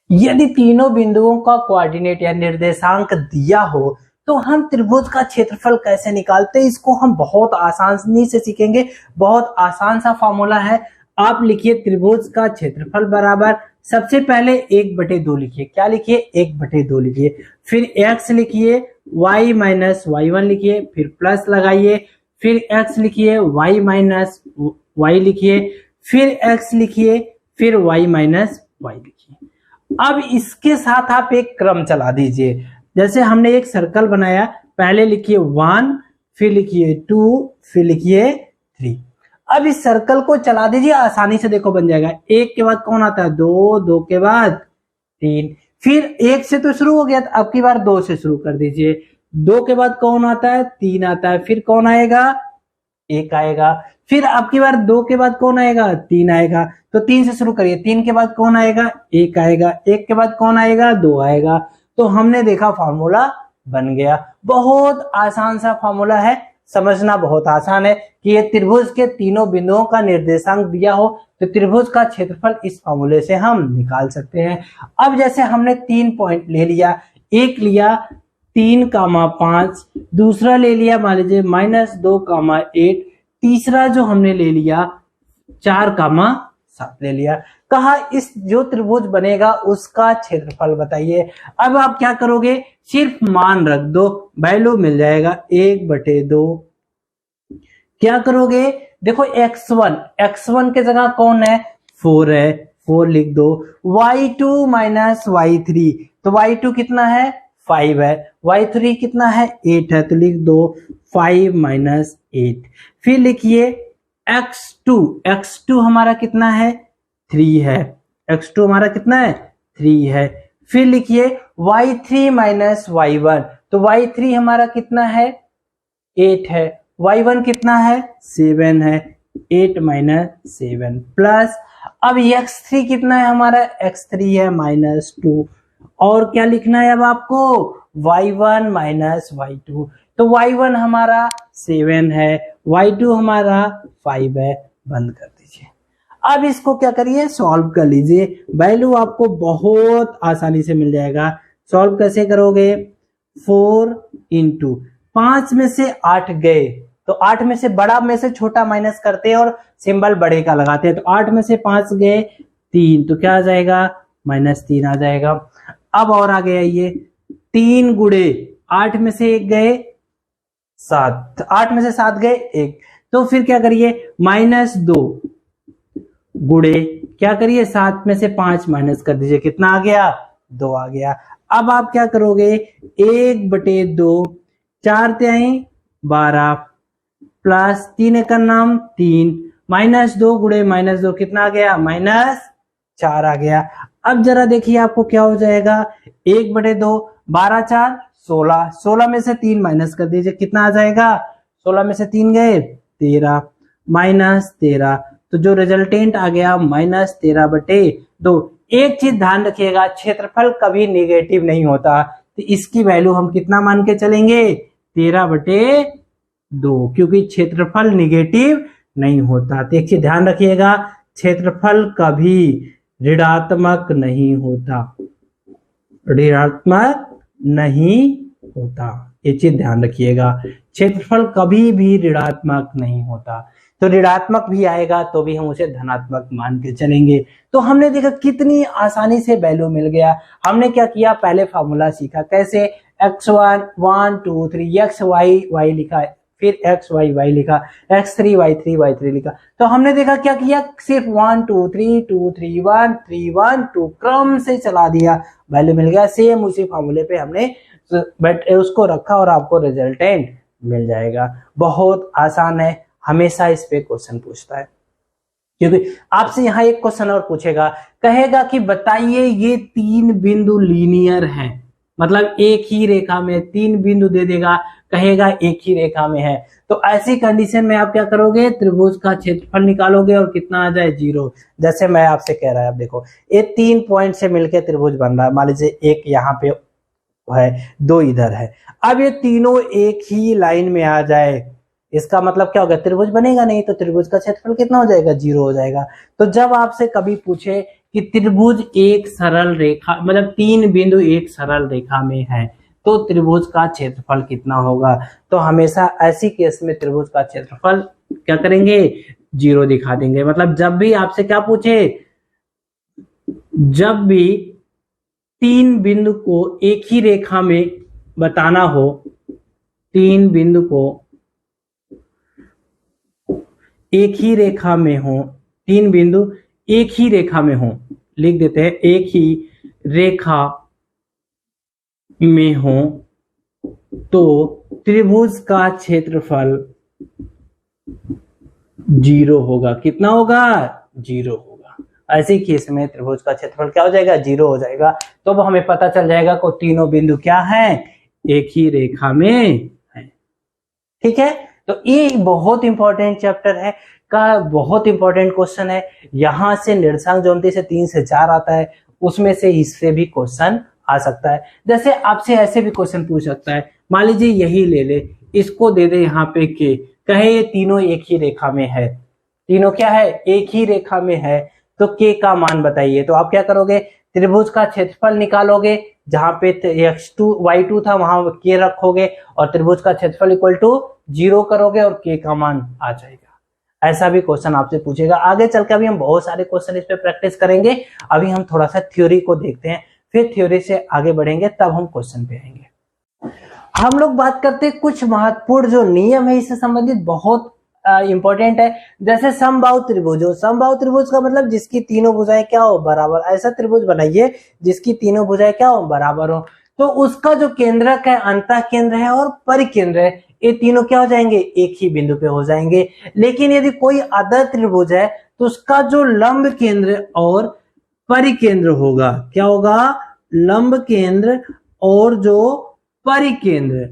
यदि तीनों बिंदुओं का कोऑर्डिनेट या निर्देशांक दिया हो तो हम त्रिभुज का क्षेत्रफल कैसे निकालते हैं, इसको हम बहुत आसानी से सीखेंगे। बहुत आसान सा फॉर्मूला है। आप लिखिए त्रिभुज का क्षेत्रफल बराबर, सबसे पहले 1/2 लिखिए। क्या लिखिए? 1/2 लिखिए। फिर x लिखिए, y माइनस y1 लिखिए, फिर प्लस लगाइए, फिर x लिखिए, y माइनस y लिखिए, फिर x लिखिए, फिर y माइनस y लिखिए। अब इसके साथ आप एक क्रम चला दीजिए। जैसे हमने एक सर्कल बनाया, पहले लिखिए 1, फिर लिखिए 2, फिर लिखिए 3। अब इस सर्कल को चला दीजिए, आसानी से देखो बन जाएगा। 1 के बाद कौन आता है? 2, 2 के बाद 3, फिर 1 से तो शुरू हो गया, तो अब की बार 2 से शुरू कर दीजिए। 2 के बाद कौन आता है? 3 आता है, फिर कौन आएगा? 1 आएगा। फिर अब की बार 2 के बाद कौन आएगा? 3 आएगा, तो 3 से शुरू करिए। 3 के बाद कौन आएगा? 1 आएगा। 1 के बाद कौन आएगा? 2 आएगा। तो हमने देखा फॉर्मूला बन गया। बहुत आसान सा फॉर्मूला है, समझना बहुत आसान है कि ये त्रिभुज के तीनों बिंदुओं का निर्देशांक दिया हो तो त्रिभुज का क्षेत्रफल इस फॉर्मूले से हम निकाल सकते हैं। अब जैसे हमने 3 पॉइंट ले लिया, एक लिया 3,5, दूसरा ले लिया मान लीजिए -2,8, तीसरा जो हमने ले लिया 4,7 ले लिया। कहा इस जो त्रिभुज बनेगा उसका क्षेत्रफल बताइए। अब आप क्या करोगे? सिर्फ मान रख दो, वैल्यू मिल जाएगा 1/2। क्या करोगे? देखो x1 के जगह कौन है? 4 है, 4 लिख दो। y2 माइनस y3, तो y2 कितना है? 5 है। y3 कितना है? 8 है, तो लिख दो 5 माइनस 8। फिर लिखिए x2 हमारा कितना है? 3 है। x2 हमारा कितना है? 3 है। फिर लिखिए y3 माइनस y1, तो y3 हमारा कितना है? 8 है। y1 कितना है? 7 है। 8 माइनस 7 प्लस, अब x3 कितना है हमारा? x3 है -2। और क्या लिखना है अब आपको? y1 माइनस y2, तो y1 हमारा 7 है, y2 हमारा 5 है। बंद कर दीजिए। अब इसको क्या करिए? सॉल्व कर लीजिए। वैल्यू आपको बहुत आसानी से मिल जाएगा। सॉल्व कैसे करोगे? 4 इंटू 5 में से 8 गए तो 8 में से बड़ा में से छोटा माइनस करते हैं और सिंबल बड़े का लगाते हैं। तो 8 में से 5 गए 3, तो क्या आ जाएगा? -3 आ जाएगा। अब और आगे आइए, 3 गुणे 8 में से 1 गए 7, 8 में से 7 गए 1, तो फिर क्या करिए? -2 गुणे क्या करिए? 7 में से 5 माइनस कर दीजिए, कितना आ गया? 2 आ गया। अब आप क्या करोगे? 1/2, 4 तिहाई 12 प्लस 3 एक नाम 3, -2 गुणे -2 कितना आ गया? -4 आ गया। अब जरा देखिए आपको क्या हो जाएगा? 1/2, 12 4 16, 16 में से 3 माइनस कर दीजिए, कितना आ जाएगा? 16 में से 3 गए 13, -13, तो जो रिजल्टेंट आ गया -13/2। एक चीज ध्यान रखिएगा, क्षेत्रफल कभी नेगेटिव नहीं होता, तो इसकी वैल्यू हम कितना मान के चलेंगे? 13/2, क्योंकि क्षेत्रफल नेगेटिव नहीं होता। देखिए ध्यान रखिएगा, क्षेत्रफल कभी ऋणात्मक नहीं होता, ऋणात्मक नहीं होता, ये चीज ध्यान रखिएगा। क्षेत्रफल कभी भी ऋणात्मक नहीं होता, तो ऋणात्मक भी आएगा तो भी हम उसे धनात्मक मान के चलेंगे। तो हमने देखा कितनी आसानी से वैल्यू मिल गया। हमने क्या किया? पहले फॉर्मूला सीखा कैसे, x1 1 2 3 x y y लिखा, फिर x y y लिखा, x3 y3 लिखा। तो हमने देखा क्या किया, सिर्फ 1 2 3 2 3 1 3 1 2 क्रम से चला दिया, वैल्यू मिल गया। सेम उसी फॉर्मूले पे हमने उसको रखा और आपको रिजल्टेंट मिल जाएगा। बहुत आसान है, हमेशा इस पे क्वेश्चन पूछता है, क्योंकि आपसे यहाँ एक क्वेश्चन और पूछेगा, कहेगा कि बताइए ये 3 बिंदु लीनियर हैं, मतलब एक ही रेखा में 3 बिंदु दे देगा, कहेगा एक ही रेखा में है। तो ऐसी कंडीशन में आप क्या करोगे? त्रिभुज का क्षेत्रफल निकालोगे और कितना आ जाए? 0। जैसे मैं आपसे कह रहा है, अब देखो ये 3 पॉइंट से मिलकर त्रिभुज बन रहा है। मान लीजिए एक यहाँ पे है, 2 इधर है। अब ये तीनों एक ही लाइन में आ जाए, इसका मतलब क्या होगा? त्रिभुज बनेगा नहीं, तो त्रिभुज का क्षेत्रफल कितना हो जाएगा? 0 हो जाएगा। तो जब आपसे कभी पूछे कि त्रिभुज एक सरल रेखा मतलब 3 बिंदु एक सरल रेखा में है तो त्रिभुज का क्षेत्रफल कितना होगा। तो हमेशा ऐसी केस में त्रिभुज का क्षेत्रफल क्या करेंगे, 0 दिखा देंगे। मतलब जब भी आपसे क्या पूछे, जब भी 3 बिंदु को एक ही रेखा में बताना हो, 3 बिंदु को एक ही रेखा में हो, 3 बिंदु एक ही रेखा में हो, लिख देते हैं एक ही रेखा में हो तो त्रिभुज का क्षेत्रफल 0 होगा। कितना होगा, 0 होगा। ऐसे केस में त्रिभुज का क्षेत्रफल क्या हो जाएगा, 0 हो जाएगा। तो अब हमें पता चल जाएगा कि तीनों बिंदु क्या है, एक ही रेखा में है। ठीक है, तो ये बहुत इंपॉर्टेंट चैप्टर है का बहुत इंपॉर्टेंट क्वेश्चन है। यहां से निर्देशांक ज्योमेट्री से 3 से 4 आता है, उसमें से इससे भी क्वेश्चन आ सकता है। जैसे आपसे ऐसे भी क्वेश्चन पूछ सकता है, मान लीजिए यही ले ले, इसको दे दे यहाँ पे के, कहे ये तीनों एक ही रेखा में है, तीनों क्या है, एक ही रेखा में है, तो के का मान बताइए। तो आप क्या करोगे, त्रिभुज का क्षेत्रफल निकालोगे, जहां पे x2 y2 था वहां के रखोगे और त्रिभुज का क्षेत्रफल इक्वल टू 0 करोगे और के का मान आ जाएगा। ऐसा भी क्वेश्चन आपसे पूछेगा। आगे चल के अभी हम बहुत सारे क्वेश्चन इस पे प्रैक्टिस करेंगे। अभी हम थोड़ा सा थ्योरी को देखते हैं, फिर थ्योरी से आगे बढ़ेंगे, तब हम क्वेश्चन पे आएंगे। हम लोग बात करते हैं कुछ महत्वपूर्ण जो नियम है इससे संबंधित, बहुत इंपॉर्टेंट है। जैसे समबाहु त्रिभुज हो, समबाहु त्रिभुज का मतलब जिसकी तीनों भुजाएं क्या हो, बराबर। ऐसा त्रिभुज बनाइए जिसकी तीनों भुजाएं क्या हो, बराबर हो। तो उसका जो केंद्रक है अंतः केंद्र है और परिकेंद्र है, ये तीनों क्या हो जाएंगे, एक ही बिंदु पे हो जाएंगे। लेकिन यदि कोई अदर त्रिभुज है तो उसका जो लंब केंद्र और परिकेंद्र होगा, क्या होगा, लंब केंद्र और जो परिकेंद्र,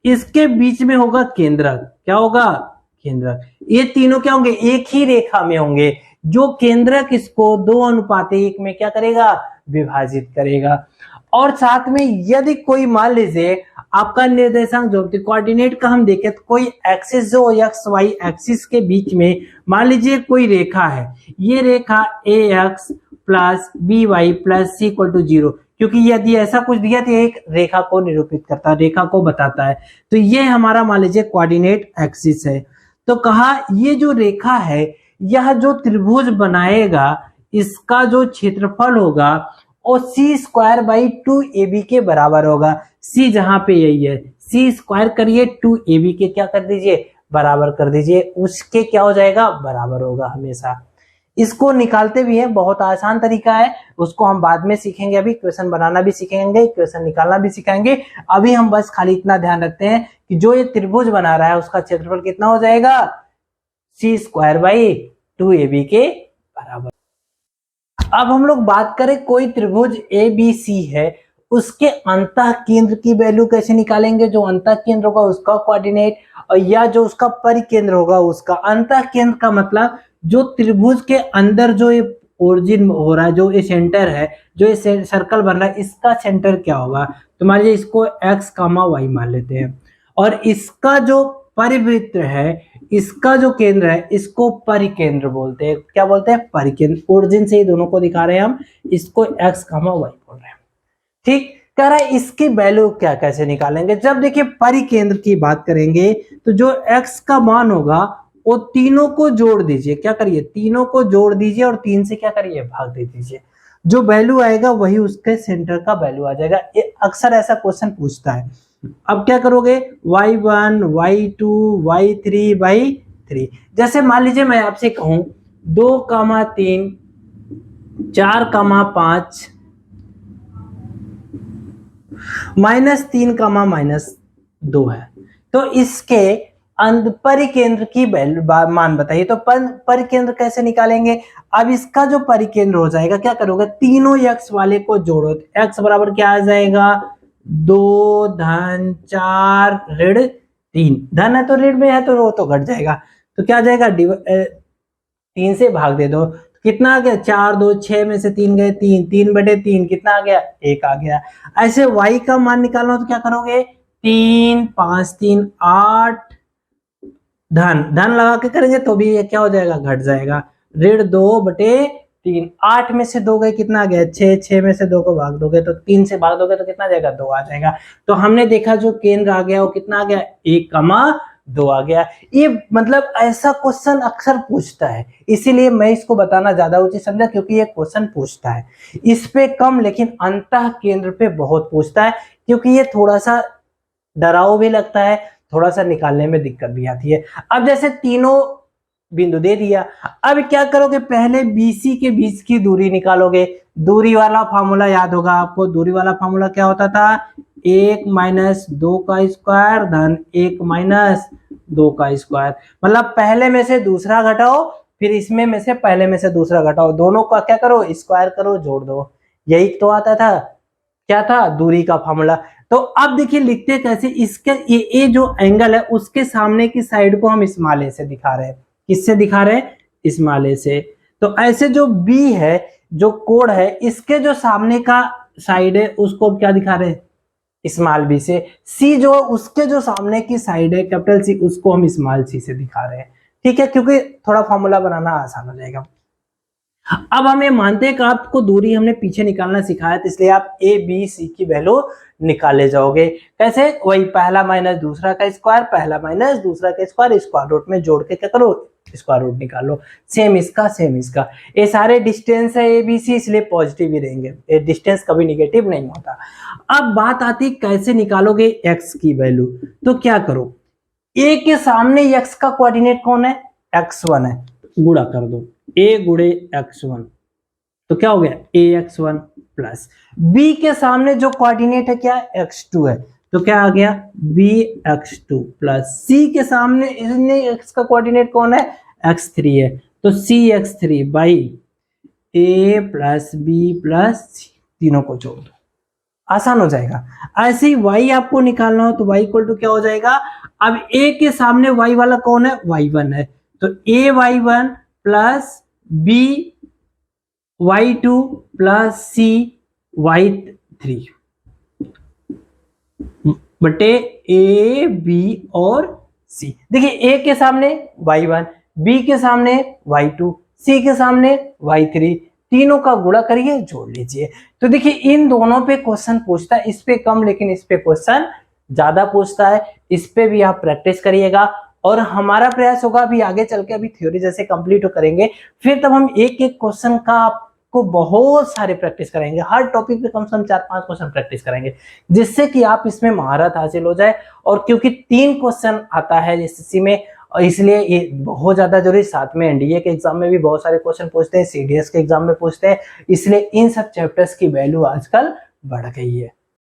इसके बीच में होगा केंद्रक। क्या होगा, केंद्रक। ये तीनों क्या होंगे, एक ही रेखा में होंगे। जो केंद्रक इसको 2:1 में क्या करेगा, विभाजित करेगा। और साथ में यदि कोई मान लीजिए आपका निर्देशांक ज्योमेट्री कोऑर्डिनेट का हम देखें तो कोई एक्सिस जो एक्स वाई एक्सिस के बीच में मान लीजिए कोई रेखा है, ये रेखा ax plus by plus c equal to 0, क्योंकि यदि ऐसा कुछ दिया तो एक रेखा को निरूपित करता है, रेखा को बताता है। तो ये हमारा मान लीजिए कोऑर्डिनेट एक्सिस है। तो कहा ये जो रेखा है यह जो त्रिभुज बनाएगा इसका जो क्षेत्रफल होगा वो c²/2ab के बराबर होगा। c जहां पे यही है, c² करिए 2ab के क्या कर दीजिए, बराबर कर दीजिए, उसके क्या हो जाएगा, बराबर होगा हमेशा। इसको निकालते भी है, बहुत आसान तरीका है, उसको हम बाद में सीखेंगे। अभी क्वेश्चन बनाना भी सीखेंगे, क्वेश्चन निकालना भी सिखाएंगे। अभी हम बस खाली इतना ध्यान रखते हैं कि जो ये त्रिभुज बना रहा है उसका क्षेत्रफल कितना हो जाएगा, c²/2ab के बराबर। अब हम लोग बात करें कोई त्रिभुज ABC है, उसके अंतः केंद्र की वैल्यू कैसे निकालेंगे। जो अंतः केंद्र होगा उसका कोऑर्डिनेट, और या जो उसका परिकेंद्र होगा उसका। अंतः केंद्र का मतलब जो त्रिभुज के अंदर जो ये ओरिजिन हो रहा है, जो ये सेंटर है, जो ये सर्कल बन रहा है, इसका सेंटर क्या होगा। तो मान लीजिए इसको x, y मान लेते हैं, और इसका जो परिवृत्त है, इसका जो केंद्र है, इसको परिकेंद्र बोलते हैं। क्या बोलते हैं, परिकेंद्र। ओरिजिन से ही दोनों को दिखा रहे हैं हम, इसको x, y बोल रहे हैं। ठीक, कह रहा है इसकी वैल्यू क्या कैसे निकालेंगे। जब देखिए परिकेंद्र की बात करेंगे तो जो x का मान होगा वो तीनों को जोड़ दीजिए। क्या करिए, तीनों को जोड़ दीजिए और 3 से क्या करिए, भाग दे दीजिए। जो वैल्यू आएगा वही उसके सेंटर का वैल्यू आ जाएगा। अक्सर ऐसा क्वेश्चन पूछता है। अब क्या करोगे, y1, y2, y3/3। जैसे मान लीजिए मैं आपसे कहूं 2,3, 4,5, -3, -2 है। तो इसके परिकेंद्र की मान बताइए। तो परिकेंद्र कैसे निकालेंगे। अब इसका जो परिकेंद्र हो जाएगा, क्या करोगे, तीनों x वाले को जोड़ो। x बराबर क्या आ जाएगा, 2 धन 4 ऋण 3। धन है तो ऋण में है तो वो तो घट जाएगा। तो क्या आ जाएगा, 3 से भाग दे दो। कितना आ गया, 4, 2, 6 में से 3 गए 3, 3/3 कितना आ गया, 1 आ गया। ऐसे y का मान निकालना तो क्या करोगे, 3, 5, 3, 8 धन लगा के करेंगे तो भी ये क्या हो जाएगा, घट जाएगा। ऋण 2/3 3, 8 में से 2 गए कितना आ गया 6, 6 में से 2 को भाग दोगे तो 3 से भाग दोगे तो कितना आ जाएगा 2 आ जाएगा। तो हमने देखा जो केंद्र आ गया वो कितना आ गया 1,2 आ गया। ये मतलब ऐसा क्वेश्चन अक्सर पूछता है, इसीलिए मैं इसको बताना ज्यादा उचित समझा क्योंकि ये क्वेश्चन पूछता है। इस पे कम लेकिन अंतः केंद्र पे बहुत पूछता है क्योंकि ये थोड़ा सा डराव भी लगता है, थोड़ा सा निकालने में दिक्कत भी आती है। अब जैसे तीनों बिंदु दे दिया, अब क्या करोगे पहले BC के बीच की दूरी निकालोगे। दूरी वाला फार्मूला याद होगा आपको, दूरी वाला फार्मूला क्या होता था 1 माइनस 2 का स्क्वायर धन 1 माइनस 2 का स्क्वायर। मतलब पहले में से दूसरा घटाओ फिर इसमें में से पहले में से दूसरा घटाओ, दोनों का क्या करो स्क्वायर करो जोड़ दो, यही तो आता था क्या था दूरी का फार्मूला। तो अब देखिए लिखते कैसे, इसके ये जो एंगल है उसके सामने की साइड को हम स्मॉल ए से दिखा रहे हैं। किससे दिखा रहे हैं स्मॉल ए से। तो ऐसे जो बी है जो कोण है इसके जो सामने का साइड है उसको क्या दिखा रहे हैं स्मॉल बी से। सी जो उसके जो सामने की साइड है कैपिटल सी उसको हम स्मॉल सी से दिखा रहे हैं। ठीक है, क्योंकि थोड़ा फॉर्मूला बनाना आसान हो जाएगा। अब हम ये मानते हैं कि आपको दूरी हमने पीछे निकालना सिखाया तो इसलिए आप ए बी सी की वैल्यू निकाले जाओगे। कैसे, वही पहला माइनस दूसरा का स्क्वायर, पहला माइनस दूसरा का स्क्वायर, स्क्वायर रूट में जोड़ के क्या करो स्क्वायर रूट निकालो। सेम इसका ये सारे डिस्टेंस है ए बी सी इसलिए पॉजिटिव ही रहेंगे, ये डिस्टेंस कभी निगेटिव नहीं होता। अब बात आती कैसे निकालोगे एक्स की वैल्यू। तो क्या करो, ए के सामने एक्स का कोऑर्डिनेट कौन है x1 है, गुणा कर दो a गुणे x1 तो क्या हो गया ax1 प्लस b के सामने जो कोऑर्डिनेट है क्या x2 है तो क्या आ गया bx2 प्लस c के सामने x का कोऑर्डिनेट कौन है x3 है तो cx3 by a plus b plus c, तीनों को जोड़ दो आसान हो जाएगा। ऐसे ही y आपको निकालना हो तो y इक्वल टू क्या हो जाएगा, अब a के सामने y वाला कौन है y1 है तो ay1 plus b y2 plus c y3 बटे a b और c। देखिए a के सामने y1, b के सामने y2, c के सामने y3, तीनों का गुणा करिए जोड़ लीजिए। तो देखिए इन दोनों पे क्वेश्चन पूछता है, इस पे कम लेकिन इस पे क्वेश्चन ज्यादा पूछता है। इस पे भी आप प्रैक्टिस करिएगा और हमारा प्रयास होगा अभी आगे चल के, अभी थ्योरी जैसे कंप्लीट करेंगे फिर तब हम एक एक क्वेश्चन का आपको बहुत सारे प्रैक्टिस करेंगे, हर टॉपिक पे कम से कम 4-5 क्वेश्चन प्रैक्टिस करेंगे जिससे कि आप इसमें महारत हासिल हो जाए। और क्योंकि 3 क्वेश्चन आता है एसएससी में और इसलिए ये बहुत ज्यादा जरूरी, साथ में एनडीए के एग्जाम में भी बहुत सारे क्वेश्चन पूछते हैं, सीडीएस के एग्जाम में पूछते हैं, इसलिए इन सब चैप्टर्स की वैल्यू आजकल बढ़ गई है।